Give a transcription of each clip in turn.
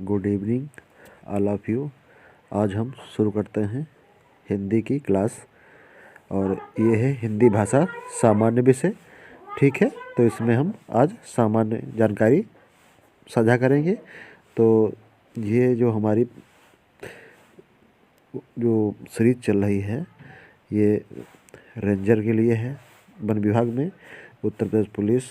Good evening all of you. आज हम शुरू करते हैं हिंदी की क्लास और ये है हिंदी भाषा सामान्य विषय। ठीक है, तो इसमें हम आज सामान्य जानकारी साझा करेंगे। तो ये जो हमारी जो सीरीज चल रही है ये रेंजर के लिए है, वन विभाग में Uttar Pradesh police,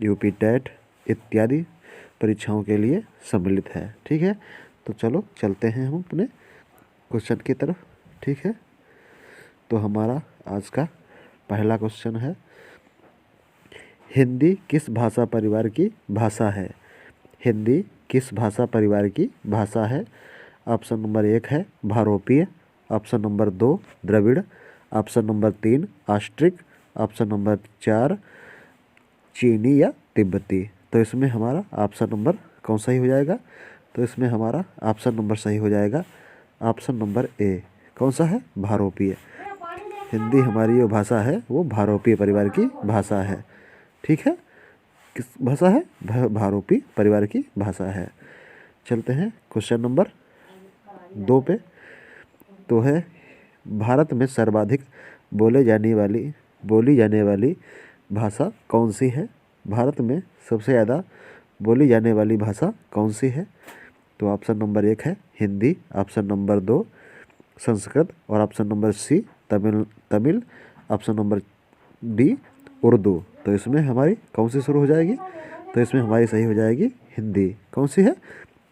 UP TET इत्यादि परीक्षाओं के लिए सम्मिलित है। ठीक है, तो चलो चलते हैं हम अपने क्वेश्चन की तरफ। ठीक है, तो हमारा आज का पहला क्वेश्चन है, हिंदी किस भाषा परिवार की भाषा है? हिंदी किस भाषा परिवार की भाषा है? ऑप्शन नंबर 1 है भारोपीय, option number 2 Dravid, option number 3 Austric, option number 4 चीनी या तिब्बती। तो इसमें हमारा ऑप्शन नंबर कौन सही हो जाएगा? तो इसमें हमारा ऑप्शन नंबर सही हो जाएगा ऑप्शन नंबर ए। कौन सा है? भारोपीय। हिंदी हमारी जो भाषा है वो भारोपीय परिवार की भाषा है। ठीक है, किस भाषा है? भारोपीय परिवार की भाषा है। चलते हैं क्वेश्चन नंबर 2 पे। तो है, भारत में सर्वाधिक बोली जाने वाली भाषा कौन सी है? भारत में सबसे ज़्यादा बोली जाने वाली भाषा कौन सी है? तो ऑप्शन नंबर 1 है हिंदी, ऑप्शन नंबर 2 संस्कृत और option number C Tamil, option number D Urdu. तो इसमें हमारी कौन सी शुरू हो जाएगी? तो इसमें हमारी सही हो जाएगी हिंदी। कौन सी है?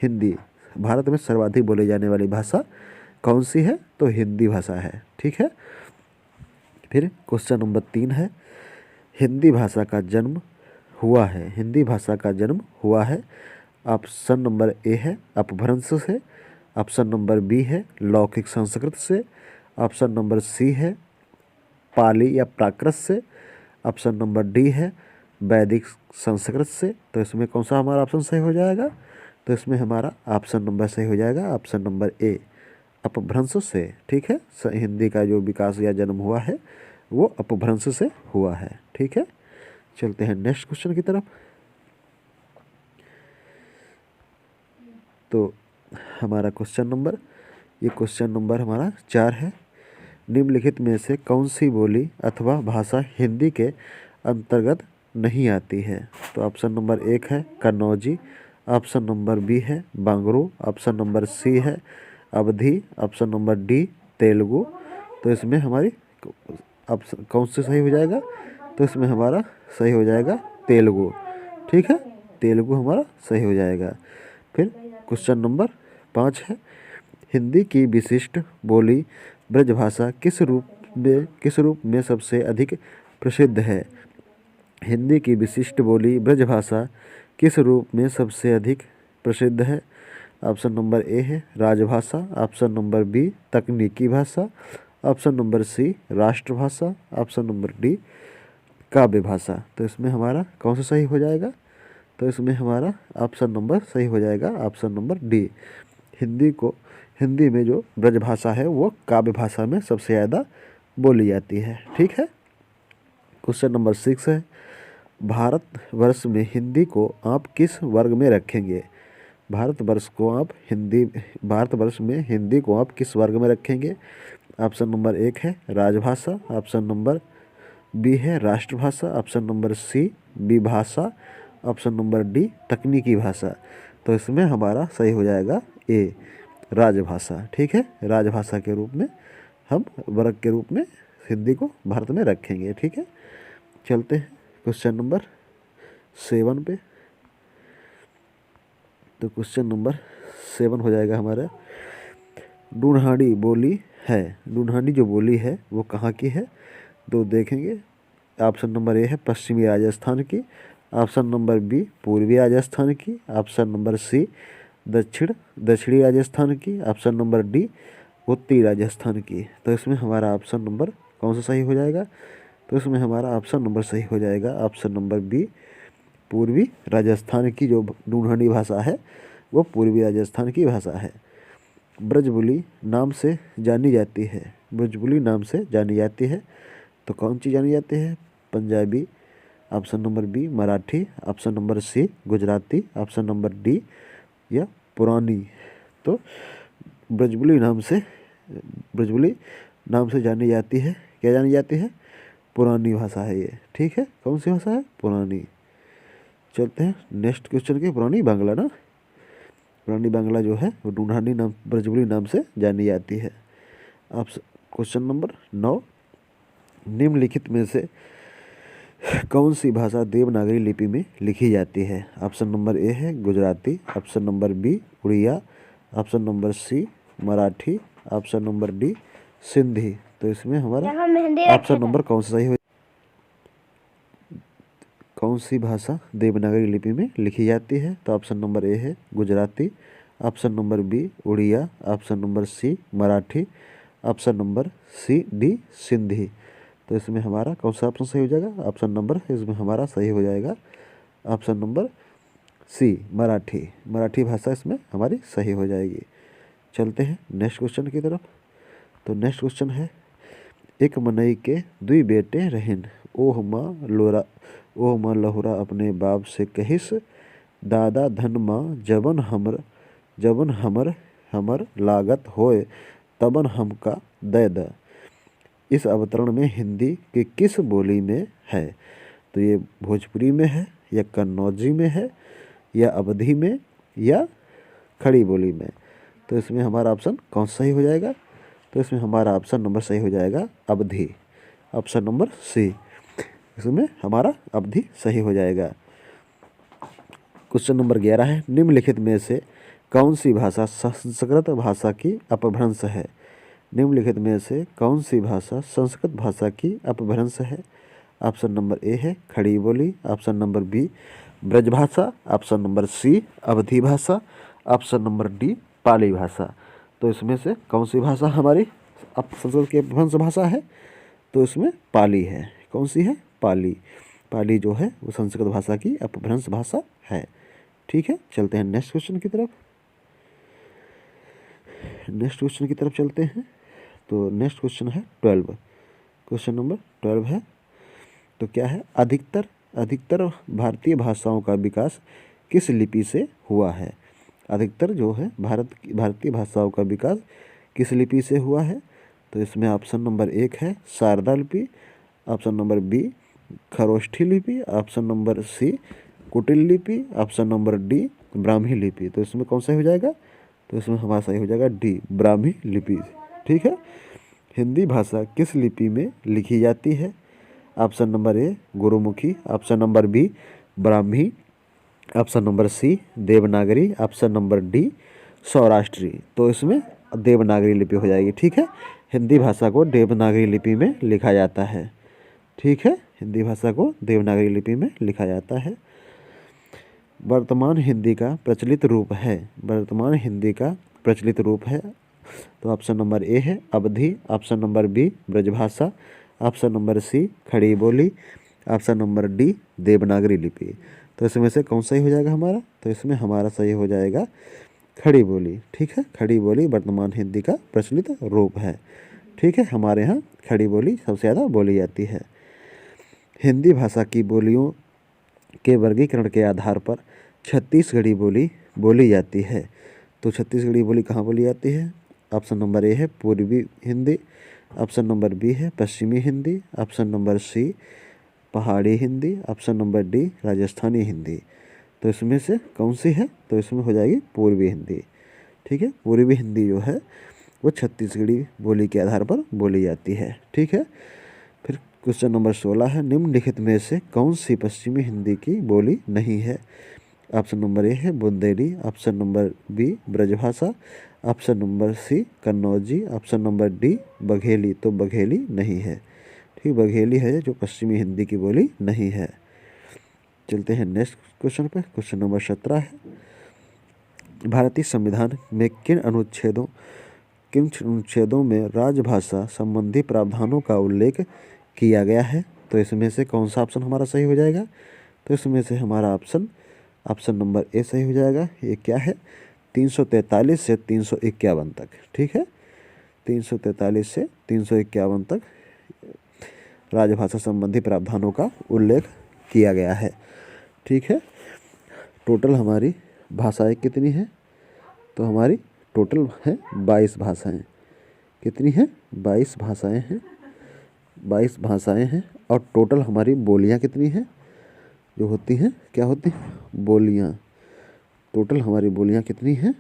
हिंदी। भारत में सर्वाधिक बोली जाने वाली भाषा कौन सी है? तो हिंदी भाषा है। ठीक है, फिर क्वेश्चन नंबर 3 है, हिंदी भाषा का जन्म हुआ है? हिंदी भाषा का जन्म हुआ है? ऑप्शन नंबर ए है अपभ्रंश से, ऑप्शन नंबर बी है लौकिक संस्कृत से, ऑप्शन नंबर सी है पाली या प्राकृत से, ऑप्शन नंबर डी है वैदिक संस्कृत से। तो इसमें कौन सा हमारा ऑप्शन सही हो जाएगा? तो इसमें हमारा ऑप्शन नंबर सही हो जाएगा ऑप्शन नंबर ए अपभ्रंश से। ठीक है, हिंदी का जो विकास या जन्म हुआ है वो अपभ्रंश से हुआ है। ठीक है, चलते हैं नेक्स्ट क्वेश्चन की तरफ। तो हमारा क्वेश्चन नंबर हमारा 4 है, निम्नलिखित में से कौन सी बोली अथवा भाषा हिंदी के अंतर्गत नहीं आती है? तो ऑप्शन नंबर 1 है कन्नौजी, ऑप्शन नंबर बी है बांगरू, ऑप्शन नंबर सी है Awadhi, option number D Telugu. तो इसमें हमारी ऑप्शन कौन से सही हो जाएगा? तो इसमें हमारा सही हो जाएगा तेलुगु। ठीक है, तेलुगु हमारा सही हो जाएगा। फिर क्वेश्चन नंबर 5 है, हिंदी की विशिष्ट बोली ब्रजभाषा किस रूप में सबसे अधिक प्रसिद्ध है? हिंदी की विशिष्ट बोली ब्रजभाषा किस रूप में सबसे अधिक प्रसिद्ध है? ऑप्शन नंबर ए है राजभाषा, ऑप्शन नंबर बी तकनीकी भाषा, ऑप्शन नंबर सी राष्ट्रभाषा, ऑप्शन नंबर डी काव्य भाषा। तो इसमें हमारा कौन सा सही हो जाएगा? तो इसमें हमारा ऑप्शन नंबर सही हो जाएगा ऑप्शन नंबर डी। हिंदी में जो ब्रजभाषा है वो काव्य भाषा में सबसे ज़्यादा बोली जाती है। ठीक है, क्वेश्चन नंबर 6 है, भारतवर्ष में हिंदी को आप किस वर्ग में रखेंगे? भारतवर्ष में हिंदी को आप किस वर्ग में रखेंगे? ऑप्शन नंबर 1 है राजभाषा, ऑप्शन नंबर बी है राष्ट्रभाषा, ऑप्शन नंबर सी विभाषा, ऑप्शन नंबर डी तकनीकी भाषा। तो इसमें हमारा सही हो जाएगा ए राजभाषा। ठीक है, राजभाषा के रूप में हम वर्ग के रूप में हिंदी को भारत में रखेंगे। ठीक है, चलते हैं क्वेश्चन नंबर 7 पे। तो क्वेश्चन नंबर 7 हो जाएगा हमारा, ढूंढानी बोली है, ढूंढानी जो बोली है वो कहाँ की है? तो देखेंगे, ऑप्शन नंबर ए है पश्चिमी राजस्थान की, ऑप्शन नंबर बी पूर्वी राजस्थान की, ऑप्शन नंबर सी दक्षिणी राजस्थान की, ऑप्शन नंबर डी उत्तरी राजस्थान की। तो इसमें हमारा ऑप्शन नंबर कौन सा सही हो जाएगा? तो इसमें हमारा ऑप्शन नंबर सही हो जाएगा ऑप्शन नंबर बी पूर्वी राजस्थान की जो ढूंढानी भाषा है वो पूर्वी राजस्थान की भाषा है। ब्रजबुली नाम से जानी जाती है, ब्रजबुली नाम से जानी जाती है। तो कौन सी जानी जाती है? Punjabi, option number B Marathi, option number C Gujarati, option number D या पुरानी, तो ब्रजबुली नाम से जानी जाती है। क्या जानी जाती है? पुरानी भाषा है ये। ठीक है, कौन सी भाषा है? पुरानी। चलते हैं नेक्स्ट क्वेश्चन के। पुरानी बांग्ला ना, पुरानी बांग्ला जो है वो ढूंढानी नाम, ब्रजबुली नाम से जानी जाती है। आप क्वेश्चन नंबर 9, निम्नलिखित में से कौन सी भाषा देवनागरी लिपि में लिखी जाती है? ऑप्शन नंबर ए है Gujarati, option number B Oriya, option number C Marathi, option number D Sindhi. तो इसमें हमारा ऑप्शन नंबर कौन सा सही हो? कौन सी भाषा देवनागरी लिपि में लिखी जाती है? तो ऑप्शन नंबर ए है Gujarati, option number B Oriya, option number C Marathi, option number C D Sindhi. तो इसमें हमारा कौन सा ऑप्शन सही हो जाएगा? ऑप्शन नंबर इसमें हमारा सही हो जाएगा option number C Marathi. Marathi भाषा इसमें हमारी सही हो जाएगी। चलते हैं नेक्स्ट क्वेश्चन की तरफ। तो नेक्स्ट क्वेश्चन है, एक मनई के दुई बेटे रहन, ओह माँ लहुरा अपने बाप से कहिस, दादा धन माँ जबन हमर लागत होए तबन हमका दे द। इस अवतरण में हिंदी की किस बोली में है? तो ये भोजपुरी में है, या कन्नौजी में है, या अवधी में, या खड़ी बोली में। तो इसमें हमारा ऑप्शन कौन सा सही हो जाएगा? तो इसमें हमारा ऑप्शन नंबर सही हो जाएगा अवधी, ऑप्शन नंबर सी। इसमें हमारा अवधी सही हो जाएगा। क्वेश्चन नंबर 11 है, निम्नलिखित में से कौन सी भाषा संस्कृत भाषा की अपभ्रंश है? निम्नलिखित में से कौन सी भाषा संस्कृत भाषा की अपभ्रंश है? ऑप्शन नंबर ए है Khari Boli, option number B Brajbhasha, option number C Awadhi भाषा, ऑप्शन नंबर डी पाली भाषा। तो इसमें से कौन सी भाषा हमारी संस्कृत की अपभ्रंश भाषा है? तो इसमें पाली है। कौन सी है? पाली। पाली जो है वो संस्कृत भाषा की अपभ्रंश भाषा है। ठीक है, चलते हैं नेक्स्ट क्वेश्चन की तरफ। नेक्स्ट क्वेश्चन की तरफ चलते हैं। तो नेक्स्ट क्वेश्चन है 12, क्वेश्चन नंबर 12 है। तो क्या है? अधिकतर भारतीय भाषाओं का विकास किस लिपि से हुआ है? अधिकतर जो है भारतीय भाषाओं का विकास किस लिपि से हुआ है? तो इसमें ऑप्शन नंबर 1 है शारदा लिपि, ऑप्शन नंबर बी खरोष्ठी लिपि, ऑप्शन नंबर सी कुटिल लिपि, ऑप्शन नंबर डी ब्राह्मी लिपि। तो इसमें कौन सा हो जाएगा? तो इसमें हमारा सही हो जाएगा डी ब्राह्मी लिपि। ठीक है, हिंदी भाषा किस लिपि में लिखी जाती है? Option number A Gurmukhi, option number B Brahmi, option number C Devanagari, option number D Saurashtri. तो इसमें देवनागरी लिपि हो जाएगी। ठीक है, हिंदी भाषा को देवनागरी लिपि में लिखा जाता है। ठीक है, हिंदी भाषा को देवनागरी लिपि में लिखा जाता है। वर्तमान हिंदी का प्रचलित रूप है, वर्तमान हिंदी का प्रचलित रूप है। तो ऑप्शन नंबर ए है Awadhi, option number B Brajbhasha, option number C Khari Boli, option number D Devanagari लिपि। तो इसमें से कौन सही हो जाएगा हमारा? तो इसमें हमारा सही हो जाएगा खड़ी बोली। ठीक है, खड़ी बोली वर्तमान हिंदी का प्रचलित रूप है। ठीक है, हमारे यहाँ खड़ी बोली सबसे ज़्यादा बोली जाती है। हिंदी भाषा की बोलियों के वर्गीकरण के आधार पर छत्तीसगढ़ी बोली बोली जाती है। तो छत्तीसगढ़ी बोली कहाँ बोली जाती है? ऑप्शन नंबर ए है पूर्वी हिंदी, ऑप्शन नंबर बी है पश्चिमी हिंदी, ऑप्शन नंबर सी पहाड़ी Hindi, option number D Rajasthani Hindi. तो इसमें से कौन सी है? तो इसमें हो जाएगी पूर्वी हिंदी। ठीक है, पूर्वी हिंदी जो है वो छत्तीसगढ़ी बोली के आधार पर बोली जाती है। ठीक है, फिर क्वेश्चन नंबर 16 है, निम्नलिखित में से कौन सी पश्चिमी हिंदी की बोली नहीं है? ऑप्शन नंबर ए है Bundeli, option number B Brajbhasha, option number C Kannauji, option number D Bagheli. तो बघेली नहीं है। ठीक, बघेली है जो पश्चिमी हिंदी की बोली नहीं है। चलते हैं नेक्स्ट क्वेश्चन पे। क्वेश्चन नंबर 17 है, भारतीय संविधान में किन अनुच्छेदों में राजभाषा संबंधी प्रावधानों का उल्लेख किया गया है? तो इसमें से कौन सा ऑप्शन हमारा सही हो जाएगा? तो इसमें से हमारा ऑप्शन नंबर ए सही हो जाएगा। ये क्या है? 343 से 351 तक। ठीक है, 343 से 351 तक राजभाषा संबंधी प्रावधानों का उल्लेख किया गया है। ठीक है, टोटल हमारी भाषाएं कितनी हैं? तो हमारी टोटल है 22 भाषाएं। कितनी है? 22 भाषाएं हैं। 22 भाषाएं हैं और टोटल हमारी बोलियां कितनी हैं? जो होती हैं, क्या होती हैं? बोलियां। टोटल हमारी बोलियां कितनी हैं?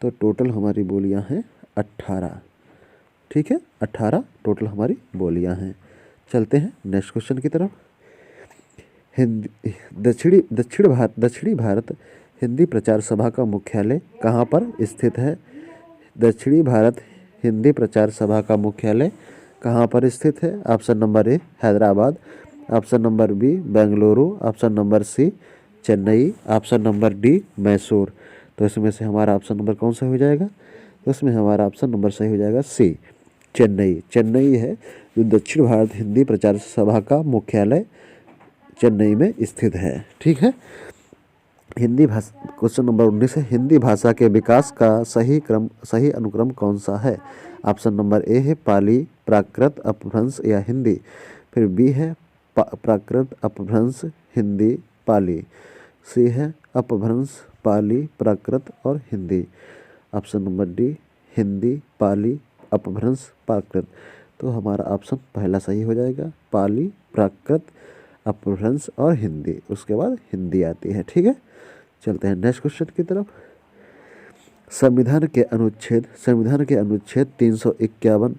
तो टोटल हमारी बोलियां हैं 18। ठीक है, 18 टोटल हमारी बोलियां हैं। चलते हैं नेक्स्ट क्वेश्चन की तरफ। हिंदी दक्षिणी भारत हिंदी प्रचार सभा का मुख्यालय कहाँ पर स्थित है? दक्षिणी भारत हिंदी प्रचार सभा का मुख्यालय कहाँ पर स्थित है? Option number A Hyderabad, option number B Bengaluru, option number C Chennai, option number D Mysore. तो इसमें से हमारा ऑप्शन नंबर कौन सा हो जाएगा? तो इसमें हमारा ऑप्शन नंबर सही हो जाएगा सी चेन्नई। चेन्नई है जो दक्षिण भारत हिंदी प्रचार सभा का मुख्यालय चेन्नई में स्थित है। ठीक है। हिंदी भाषा, क्वेश्चन नंबर 19 है, हिंदी भाषा के विकास का सही अनुक्रम कौन सा है? ऑप्शन नंबर ए है पाली, प्राकृत, अपभ्रंश या हिंदी। फिर बी है प्राकृत, अपभ्रंश, हिंदी, पाली। सी है अपभ्रंश, पाली, प्राकृत और Hindi. Option number D Hindi, Pali, Apabhramsha, Prakrit. तो हमारा ऑप्शन पहला सही हो जाएगा, पाली, प्राकृत, अपभ्रंश और हिंदी। उसके बाद हिंदी आती है। ठीक है, चलते हैं नेक्स्ट क्वेश्चन की तरफ। संविधान के अनुच्छेद 351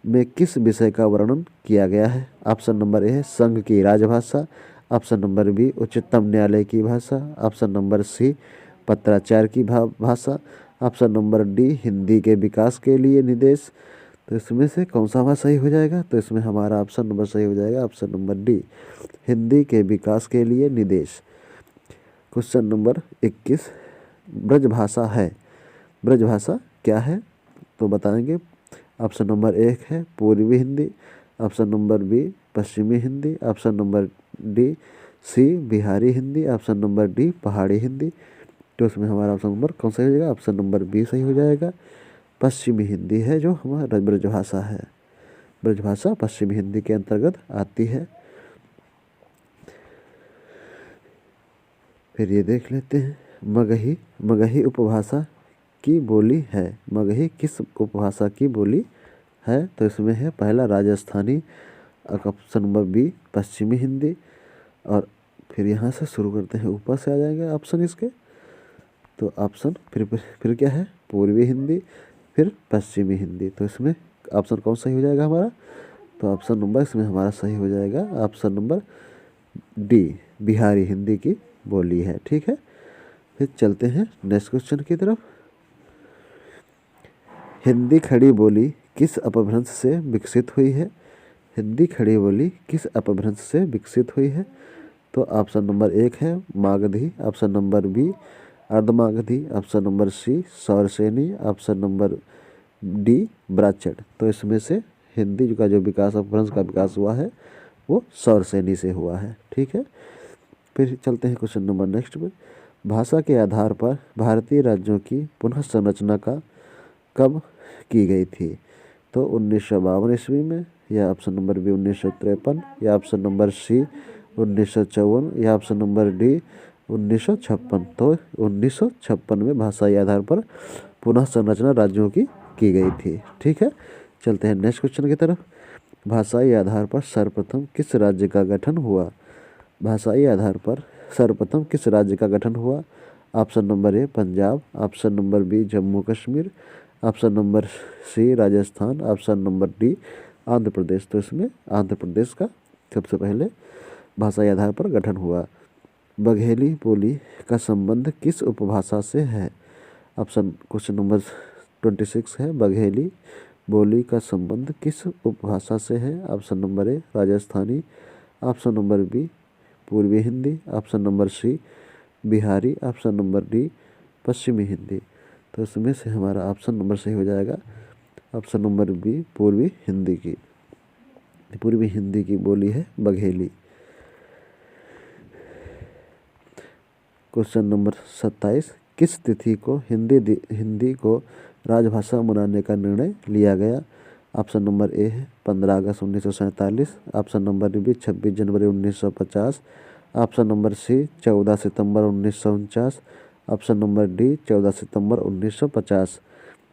में किस विषय का वर्णन किया गया है? ऑप्शन नंबर ए है संघ की राजभाषा, ऑप्शन नंबर बी उच्चतम न्यायालय की भाषा, ऑप्शन नंबर सी पत्राचार की भाषा, ऑप्शन नंबर डी हिंदी के विकास के लिए निर्देश। तो इसमें से कौन सा हमारा सही हो जाएगा? तो इसमें हमारा ऑप्शन नंबर सही हो जाएगा, ऑप्शन नंबर डी हिंदी के विकास के लिए निर्देश। क्वेश्चन नंबर 21, ब्रजभाषा है, ब्रजभाषा क्या है? तो बताएंगे। ऑप्शन नंबर 1 है पूर्वी हिंदी, ऑप्शन नंबर बी पश्चिमी Hindi, option number D C Bihari Hindi, option number D Pahari Hindi. तो इसमें हमारा ऑप्शन नंबर कौन सा हो जाएगा? ऑप्शन नंबर बी सही हो जाएगा, पश्चिमी हिंदी है जो हमारा ब्रजभाषा है। ब्रजभाषा पश्चिमी हिंदी के अंतर्गत आती है। फिर ये देख लेते हैं, मगही उपभाषा की बोली है। मगही किस उपभाषा की बोली है? तो इसमें है पहला राजस्थानी, ऑप्शन नंबर बी पश्चिमी हिंदी। और फिर यहाँ से शुरू करते हैं, ऊपर से आ जाएंगे ऑप्शन इसके। तो ऑप्शन फिर क्या है? पूर्वी हिंदी, फिर पश्चिमी हिंदी। तो इसमें ऑप्शन कौन सही हो जाएगा हमारा? तो ऑप्शन नंबर इसमें हमारा सही हो जाएगा, option number D Bihari Hindi की बोली है। ठीक है, फिर चलते हैं नेक्स्ट क्वेश्चन की तरफ। हिंदी खड़ी बोली किस अपभ्रंश से विकसित हुई है? हिंदी खड़ी बोली किस अपभ्रंश से विकसित हुई है? तो ऑप्शन नंबर 1 है Magadhi, option number B Ardhamagadhi, option number C Sauraseni, option number D ब्राचट। तो इसमें से हिंदी का जो विकास, अपभ्रंश का विकास हुआ है वो सौरसेनी से हुआ है। ठीक है, फिर चलते हैं क्वेश्चन नंबर नेक्स्ट में। भाषा के आधार पर भारतीय राज्यों की पुनः संरचना का कब की गई थी? तो 1952 ईस्वी में, या ऑप्शन नंबर बी 1953, या ऑप्शन नंबर सी 1954, या ऑप्शन नंबर डी 1956। तो 1956 में भाषाई आधार पर पुनः संरचना राज्यों की गई थी। ठीक है, चलते हैं नेक्स्ट क्वेश्चन की तरफ। भाषाई आधार पर सर्वप्रथम किस राज्य का गठन हुआ? भाषाई आधार पर सर्वप्रथम किस राज्य का गठन हुआ? Option number A Punjab, option number B Jammu Kashmir, option number C Rajasthan, option number D Andhra Pradesh. तो इसमें आंध्र प्रदेश का सबसे पहले भाषाई आधार पर गठन हुआ। बघेली बोली का संबंध किस उपभाषा से है? ऑप्शन क्वेश्चन नंबर 26 है, बघेली बोली का संबंध किस उपभाषा से है? Option number A Rajasthani, option number B पूर्वी Hindi, option number C Bihari, option number D पश्चिमी हिंदी। तो इसमें से हमारा ऑप्शन नंबर सही हो जाएगा, ऑप्शन नंबर बी पूर्वी हिंदी की। पूर्वी हिंदी की बोली है बघेली। क्वेश्चन नंबर 27, किस तिथि को हिंदी को राजभाषा बनाने का निर्णय लिया गया? ऑप्शन नंबर ए है 15 अगस्त 1947, ऑप्शन नंबर बी 26 जनवरी 1950, ऑप्शन नंबर सी 14 सितंबर 1949, ऑप्शन नंबर डी 14 सितंबर 1950।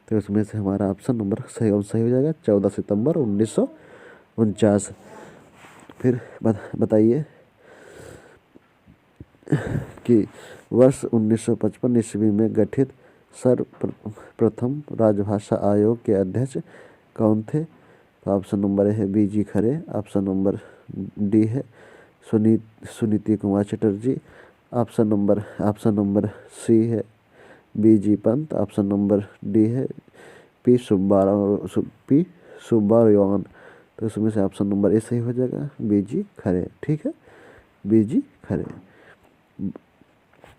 तो इसमें से हमारा ऑप्शन नंबर सही हो जाएगा 14 सितंबर 1949। फिर बताइए कि वर्ष 1955 ईस्वी में गठित सर्वप्रथम राजभाषा आयोग के अध्यक्ष कौन थे? तो ऑप्शन नंबर ए है B G Khare, option number D है Suniti Kumar Chatterjee, option number C है B G Pant, option number D है पी सुब्बारायन। तो इसमें से ऑप्शन नंबर ए सही हो जाएगा बीजी खरे। ठीक है, बीजी खरे।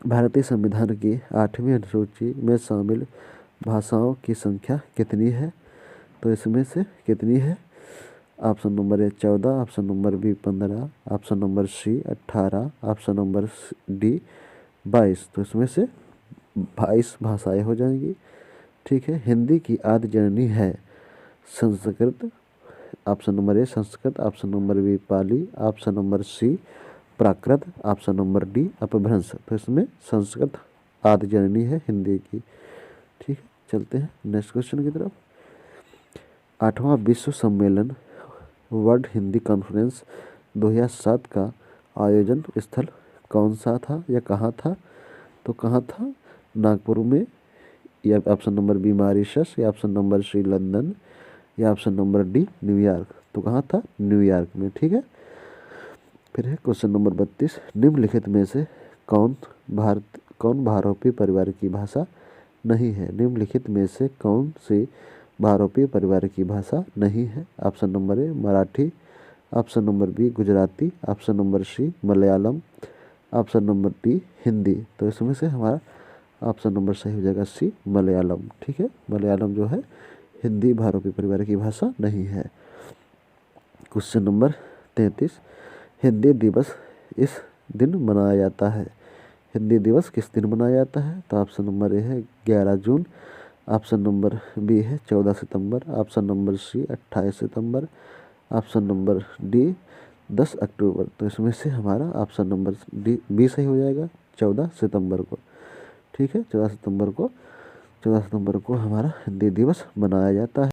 भारतीय संविधान की 8वीं अनुसूची में शामिल भाषाओं की संख्या कितनी है? तो इसमें से कितनी है? Option number A 14, option number B 15, option number C 18, option number D 22। तो इसमें से 22 भाषाएं हो जाएंगी। ठीक है, हिंदी की आदि जननी है Sanskrit, option number A Sanskrit, option number B Pali, option number C Prakrit, option number D Apabhramsha. तो इसमें संस्कृत आदि जननी है हिंदी की। ठीक है, चलते हैं नेक्स्ट क्वेश्चन की तरफ। 8वां विश्व सम्मेलन वर्ल्ड हिंदी कॉन्फ्रेंस 2007 का आयोजन स्थल कौन सा था या कहाँ था? तो कहाँ था? नागपुर में, या ऑप्शन नंबर बी मॉरिशस, या ऑप्शन नंबर सी लंदन, या ऑप्शन नंबर डी न्यूयॉर्क। तो कहाँ था? न्यूयॉर्क में। ठीक है, फिर है क्वेश्चन नंबर 32। निम्नलिखित में से कौन बहुरूपी परिवार की भाषा नहीं है? निम्नलिखित में से कौन सी बहुरूपी परिवार की भाषा नहीं है? Option number A Marathi, option number B Gujarati, option number C Malayalam, option number D Hindi. तो इसमें से हमारा ऑप्शन नंबर सही हो जाएगा सी मलयालम। ठीक है, मलयालम जो है हिंदी बहुरूपी परिवार की भाषा नहीं है। Question number 33। हिंदी दिवस इस दिन मनाया जाता है। हिंदी दिवस किस दिन मनाया जाता है? तो ऑप्शन नंबर ए है 11 जून, ऑप्शन नंबर बी है 14 सितंबर, ऑप्शन नंबर सी 28 सितंबर, ऑप्शन नंबर डी 10 अक्टूबर। तो इसमें से हमारा ऑप्शन नंबर डी बी सही हो जाएगा 14 सितंबर को। ठीक है, 14 सितंबर को हमारा हिंदी दिवस मनाया जाता है।